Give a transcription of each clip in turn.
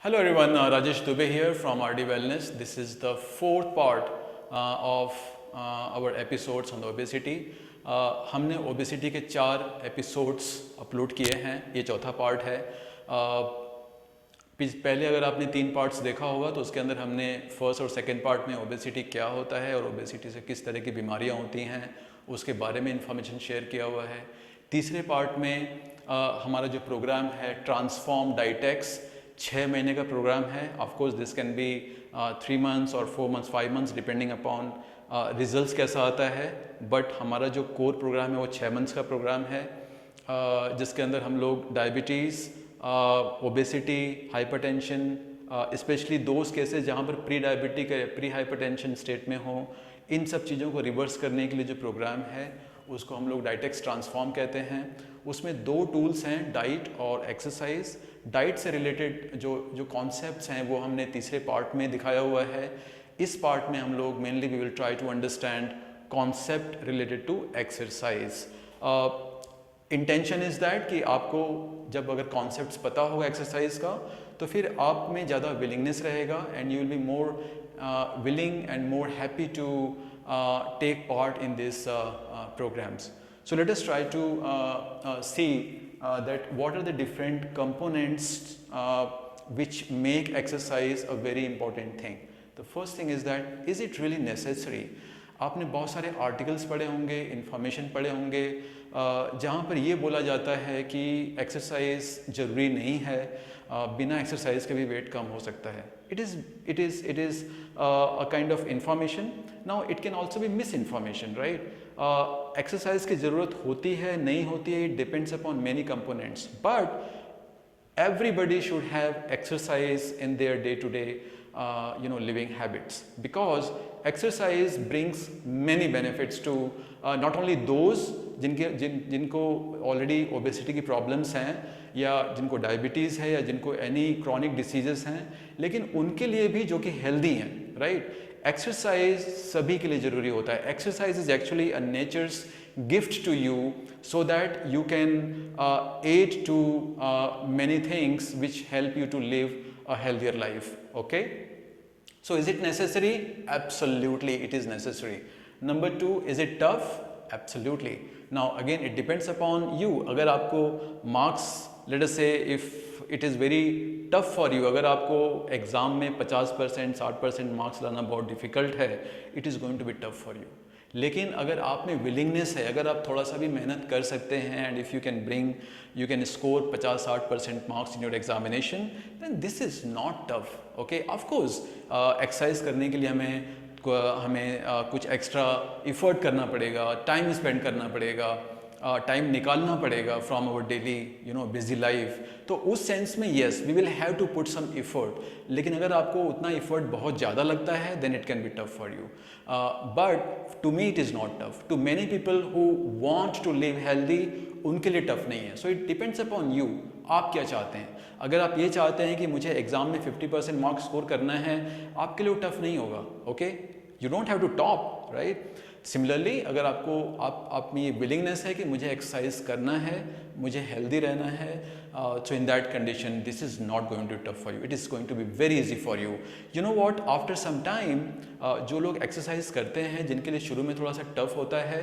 Hello everyone, Rajesh Dubey here from RD Wellness. This is the fourth part of our episodes on obesity. हमने obesity के 4 episodes upload किए हैं, ये चौथा part है. पहले अगर आपने 3 parts देखा होगा तो उसके अंदर हमने फर्स्ट और सेकेंड पार्ट में obesity क्या होता है और obesity से किस तरह की बीमारियां होती हैं उसके बारे में इंफॉर्मेशन शेयर किया हुआ है. तीसरे पार्ट में हमारा जो प्रोग्राम है ट्रांसफॉर्म डाइटेक्स 6 महीने का प्रोग्राम है. Of course this can be 3 months और 4 months 5 months depending upon results कैसा आता है. बट हमारा जो कोर प्रोग्राम है वो 6 मंथ्स का प्रोग्राम है जिसके अंदर हम लोग diabetes, obesity, hypertension, specially those cases जहाँ पर pre diabetic pre hypertension state में हो, इन सब चीज़ों को रिवर्स करने के लिए जो प्रोग्राम है उसको हम लोग डाइटेक्स ट्रांसफॉर्म कहते हैं. उसमें 2 टूल्स हैं, डाइट और एक्सरसाइज. डाइट से रिलेटेड जो कॉन्सेप्ट्स हैं वो हमने तीसरे पार्ट में दिखाया हुआ है. इस पार्ट में हम लोग mainly we will try to understand concept related to exercise. Intention is that कि आपको जब अगर कॉन्सेप्ट्स पता होगा एक्सरसाइज का तो फिर आप में ज़्यादा विलिंगनेस रहेगा and you will be more willing and more happy to take part in these programs. So let us try to see that what are the different components which make exercise a very important thing. The first thing is that is it really necessary? आपने बहुत सारे articles पढ़े होंगे, information पढ़े होंगे जहाँ पर ये बोला जाता है कि एक्सरसाइज ज़रूरी नहीं है, बिना एक्सरसाइज के भी वेट कम हो सकता है. It is a kind of information. Now it can also be misinformation, right? Exercise की ज़रूरत होती है नहीं होती है, it depends upon many components. But everybody should have exercise in their day-to-day living habits, because exercise brings many benefits to not only those जिनको already obesity की problems हैं या जिनको डायबिटीज़ है या जिनको एनी क्रॉनिक डिसीजेस हैं, लेकिन उनके लिए भी जो कि हेल्दी हैं, राइट. एक्सरसाइज सभी के लिए ज़रूरी होता है. Exercise is actually a nature's gift to you so that you can aid to many things which help you to live a healthier life. Okay, so is it necessary? Absolutely it is necessary. Number 2, is it tough? Absolutely. Now again it depends upon you. अगर आपको marks, let us say if it is very tough for you, अगर आपको exam में 50% 60% marks लाना बहुत difficult है, it is going to be tough for you. लेकिन अगर आप में विलिंगनेस है, अगर आप थोड़ा सा भी मेहनत कर सकते हैं and if you can score 50-60% marks in your examination, then this is not tough. Okay, of course exercise करने के लिए हमें कुछ एक्स्ट्रा इफ़र्ट करना पड़ेगा, टाइम स्पेंड करना पड़ेगा, टाइम निकालना पड़ेगा from our daily busy life. तो उस सेंस में yes we will have to put some effort. लेकिन अगर आपको उतना इफ़र्ट बहुत ज़्यादा लगता है then it can be tough for you. But to me it is not tough. To many people who want to live healthy, उनके लिए टफ नहीं है. So it depends upon you, आप क्या चाहते हैं. अगर आप ये चाहते हैं कि मुझे एग्ज़ाम में 50% मार्क्स स्कोर करना है, आपके लिए वो टफ नहीं होगा. Okay, you don't have to top, right. Similarly अगर आप में ये विलिंगनेस है कि मुझे एक्सरसाइज करना है, मुझे हेल्दी रहना है, so in that condition this is not going to tough for you, it is going to be very easy for you. You know what, after some time जो लोग एक्सरसाइज करते हैं जिनके लिए शुरू में थोड़ा सा टफ होता है,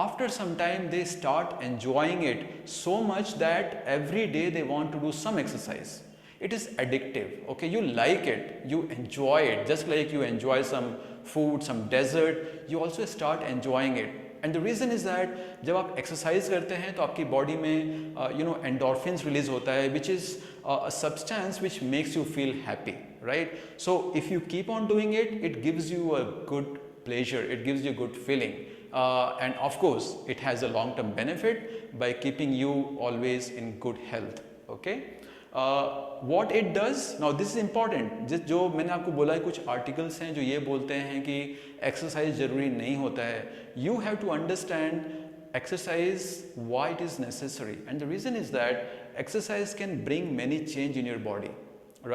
after some time they start enjoying it so much that every day they want to do some exercise. It is addictive. Okay, you like it, you enjoy it, just like you enjoy some food, some dessert, you also start enjoying it. And the reason is that जब आप exercise करते हैं तो आपकी body में endorphins release होता है, which is a substance which makes you feel happy, right? So if you keep on doing it, it gives you a good pleasure, it gives you good feeling, and of course it has a long-term benefit by keeping you always in good health. Okay. What it does, now this is important. जो मैंने आपको बोला है कुछ articles हैं जो ये बोलते हैं कि एक्सरसाइज ज़रूरी नहीं होता है. You have to understand exercise, why it is necessary, and the reason is that exercise can bring many change in your body,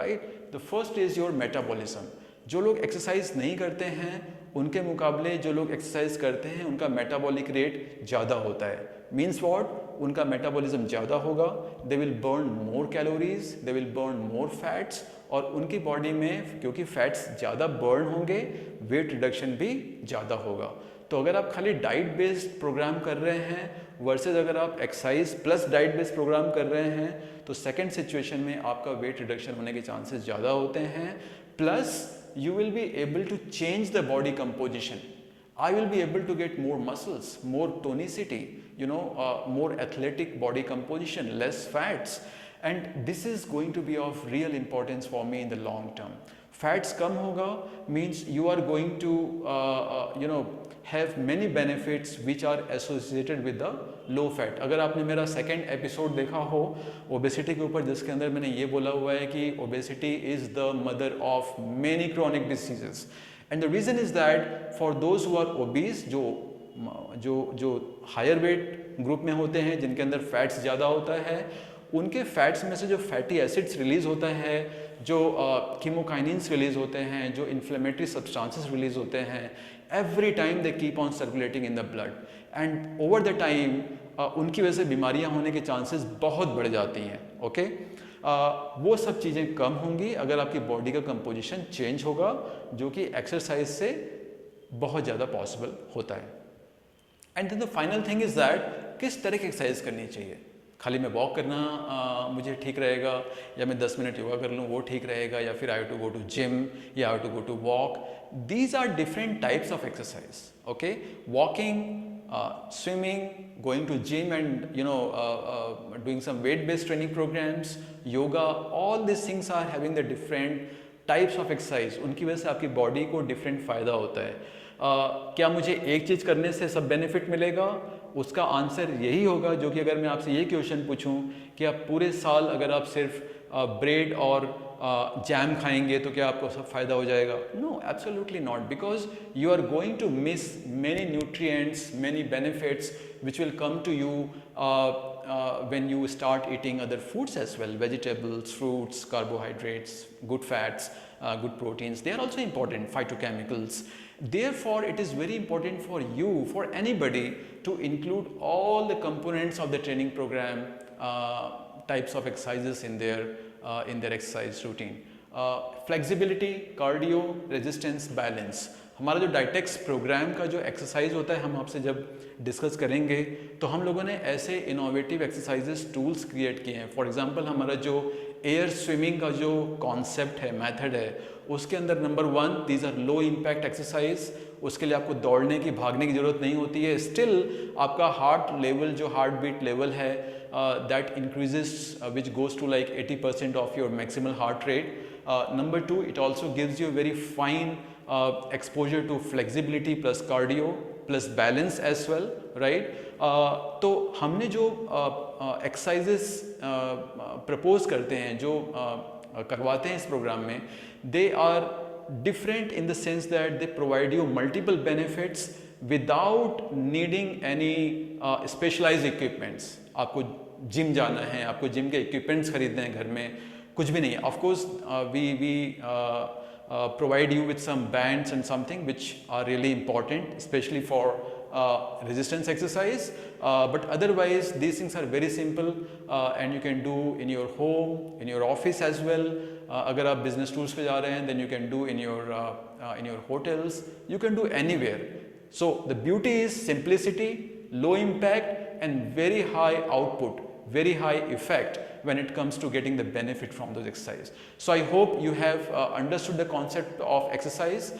right? The first is your metabolism. जो लोग एक्सरसाइज नहीं करते हैं उनके मुकाबले जो लोग एक्सरसाइज करते हैं उनका मेटाबॉलिक रेट ज़्यादा होता है. मीन्स व्हाट, उनका मेटाबॉलिज्म ज़्यादा होगा, they will burn more calories, they will burn more fats, और उनकी बॉडी में क्योंकि फैट्स ज़्यादा बर्न होंगे, वेट रिडक्शन भी ज़्यादा होगा। तो अगर आप खाली डाइट बेस्ड प्रोग्राम कर रहे हैं वर्सेस अगर आप exercise plus diet based programme कर रहे हैं, तो सेकंड सिचुएशन में आपका वेट रिडक्शन होने के चांसेस ज़्यादा होते हैं, plus you will be able to change the body composition. I will be able to get more muscles, more tonicity, more athletic body composition, less fats, and this is going to be of real importance for me in the long term. Fats कम होगा means you are going to have many benefits which are associated with the low fat. अगर आपने मेरा second episode देखा हो obesity के ऊपर, जिसके अंदर मैंने ये बोला हुआ है कि obesity is the mother of many chronic diseases, and the reason is that for those who are obese, जो हायर वेट ग्रुप में होते हैं, जिनके अंदर फैट्स ज़्यादा होता है, उनके फैट्स में से जो फैटी एसिड्स रिलीज होता है, जो कीमोकाइनिन्स रिलीज होते हैं, जो इन्फ्लेमेटरी सब्सटेंसेस रिलीज होते हैं, every time they keep on circulating in the blood, and over the time उनकी वजह से बीमारियां होने के चांसेस बहुत बढ़ जाती हैं। ओके, वो सब चीज़ें कम होंगी अगर आपकी बॉडी का कंपोजिशन चेंज होगा, जो कि एक्सरसाइज से बहुत ज़्यादा पॉसिबल होता है। And then the final thing is that किस तरह की एक्सरसाइज करनी चाहिए। खाली मैं वॉक करना मुझे ठीक रहेगा, या मैं 10 मिनट योगा कर लूँ वो ठीक रहेगा, या फिर I have to go to gym, या I have to go to walk. These are different types of exercise. Okay, walking, swimming, going to gym, and doing some weight based training programs, yoga, all these things are having the different types of exercise. उनकी वजह से आपकी body को different फ़ायदा होता है। क्या मुझे एक चीज़ करने से सब बेनिफिट मिलेगा? उसका आंसर यही होगा, जो कि अगर मैं आपसे ये क्वेश्चन पूछूं कि आप पूरे साल अगर आप सिर्फ ब्रेड और जैम खाएंगे तो क्या आपको सब फायदा हो जाएगा? No, absolutely not, because you are going to miss many nutrients, many benefits which will come to you when you start eating other foods as well, vegetables, fruits, carbohydrates, good fats, good proteins. They are also important, phytochemicals. Therefore, it is very important for you, for anybody, to include all the components of the training program, types of exercises in their exercise routine. Flexibility, cardio, resistance, balance. हमारा जो डाइटेक्स programme का जो exercise होता है, हम आपसे जब discuss करेंगे तो हम लोगों ने ऐसे इनोवेटिव एक्सरसाइजेस टूल्स क्रिएट किए हैं। फॉर एग्जांपल, हमारा जो एयर स्विमिंग का जो कॉन्सेप्ट है, मेथड है, उसके अंदर number 1, these are low impact exercise. उसके लिए आपको दौड़ने की, भागने की ज़रूरत नहीं होती है। स्टिल आपका हार्ट लेवल, जो हार्ट बीट लेवल है, that increases which goes to like 80% of your maximal heart rate. Number 2, it also gives you very fine exposure to flexibility plus cardio plus balance as well, right? तो हमने जो exercises propose करते हैं, जो करवाते हैं इस प्रोग्राम में, they are different in the sense that they provide you multiple benefits without needing any specialized equipments. आपको जिम जाना है, आपको जिम के equipments खरीदने हैं, घर में कुछ भी नहीं है। Of course, we provide you with some bands and something which are really important, especially for resistance exercise, but otherwise these things are very simple, and you can do in your home, in your office as well. अगर आप business tools पे जा रहे हैं, then you can do in your hotels, you can do anywhere. So the beauty is simplicity, low impact, and very high output, very high effect when it comes to getting the benefit from those exercise. So I hope you have understood the concept of exercise.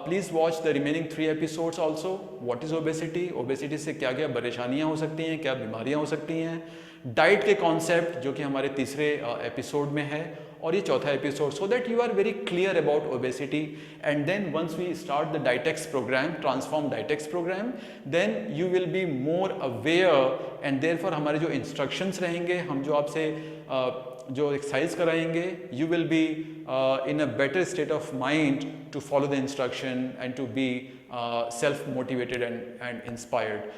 Please watch the remaining 3 episodes also. What is obesity? Obesity से क्या क्या परेशानियाँ हो सकती हैं, क्या बीमारियाँ हो सकती हैं, डाइट के कॉन्सेप्ट जो कि हमारे तीसरे एपिसोड में है, और ये चौथा episode, so that you are very clear about obesity. And then once we start the Dietex program, Transform Dietex program, then you will be more aware, and therefore हमारे जो instructions रहेंगे, हम जो आपसे जो एक्सरसाइज कराएंगे, you will be in a better state of mind to follow the instruction and to be self-motivated and inspired.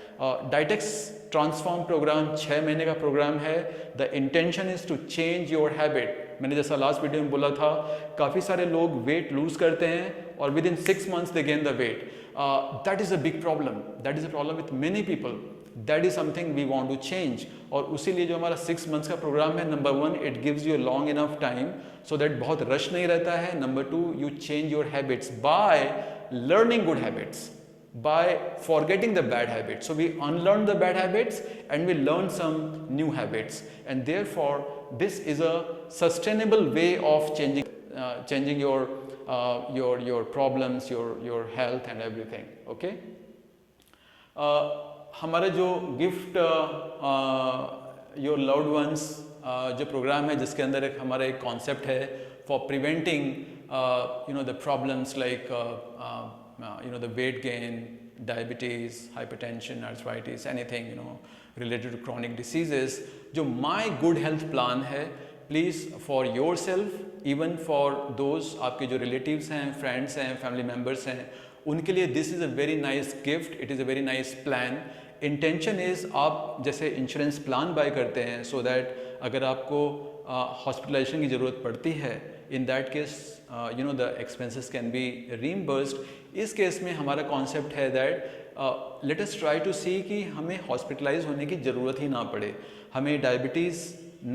Dietex Transform program 6 महीने का प्रोग्राम है. The intention is to change your habit. मैंने जैसा last video में बोला था, काफ़ी सारे लोग वेट लूज करते हैं और within 6 months they gain the weight. That is a big problem. That is a problem with many people. That is something we want to change. और उसी लिए जो हमारा 6 मंथ्स का प्रोग्राम है, number 1 it gives you long enough time so that बहुत rush नहीं रहता है। Number 2 you change your habits by learning good habits, by forgetting the bad habits. So we unlearn the bad habits and we learn some new habits, and therefore this is a sustainable way of changing your problems, your health and everything. Okay. हमारा जो gift your loved ones जो programme है, जिसके अंदर हमारा एक concept है for preventing the problems like the weight gain, diabetes, hypertension, arthritis, anything related to chronic diseases. जो My Good Health Plan है, please for yourself, even for those आपके जो relatives हैं, friends हैं, family members हैं, उनके लिए this is a very nice gift, it is a very nice plan. Intention is आप जैसे इंश्योरेंस प्लान बाय करते हैं so that अगर आपको हॉस्पिटलाइजेशन की ज़रूरत पड़ती है, in that case the expenses can be reimbursed. इस केस में हमारा कॉन्सेप्ट है that let us try to see कि हमें हॉस्पिटलाइज होने की ज़रूरत ही ना पड़े, हमें डायबिटीज़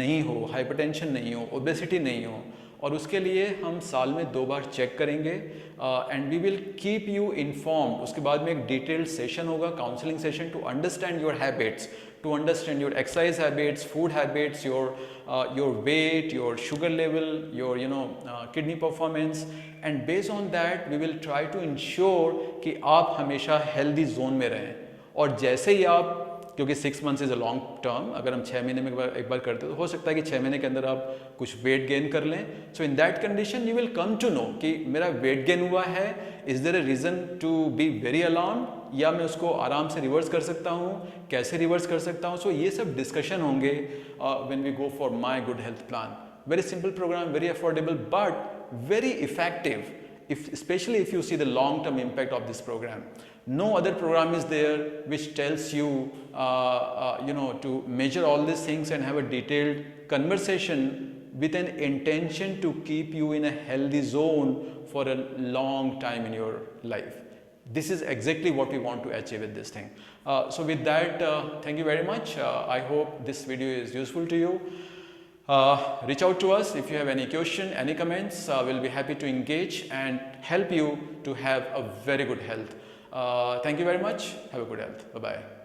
नहीं हो, हाइपरटेंशन नहीं हो, ओबेसिटी नहीं हो, और उसके लिए हम साल में 2 बार चेक करेंगे and we will keep you informed. उसके बाद में एक डिटेल्ड सेशन होगा, counselling session, to understand your habits, to understand your exercise habits, food habits, your weight, your sugar level, your kidney performance, and based on that we will try to ensure कि आप हमेशा healthy zone में रहें। और जैसे ही आप, क्योंकि 6 months is a long term, अगर हम 6 महीने में एक बार करते तो हो सकता है कि 6 महीने के अंदर आप कुछ वेट गेन कर लें। So in that condition you will come to know कि मेरा वेट गेन हुआ है, is there a reason to be very alarm, या मैं उसको आराम से रिवर्स कर सकता हूँ, कैसे रिवर्स कर सकता हूँ। सो ये सब डिस्कशन होंगे when we go for my good health plan. Very simple programme, very affordable, but very effective, especially if you see the long-term impact of this program. No other program is there which tells you, to measure all these things and have a detailed conversation with an intention to keep you in a healthy zone for a long time in your life. This is exactly what we want to achieve with this thing. So with that, thank you very much. I hope this video is useful to you. Reach out to us if you have any question, any comments. We'll be happy to engage and help you to have a very good health. Thank you very much. Have a good health. Bye-bye.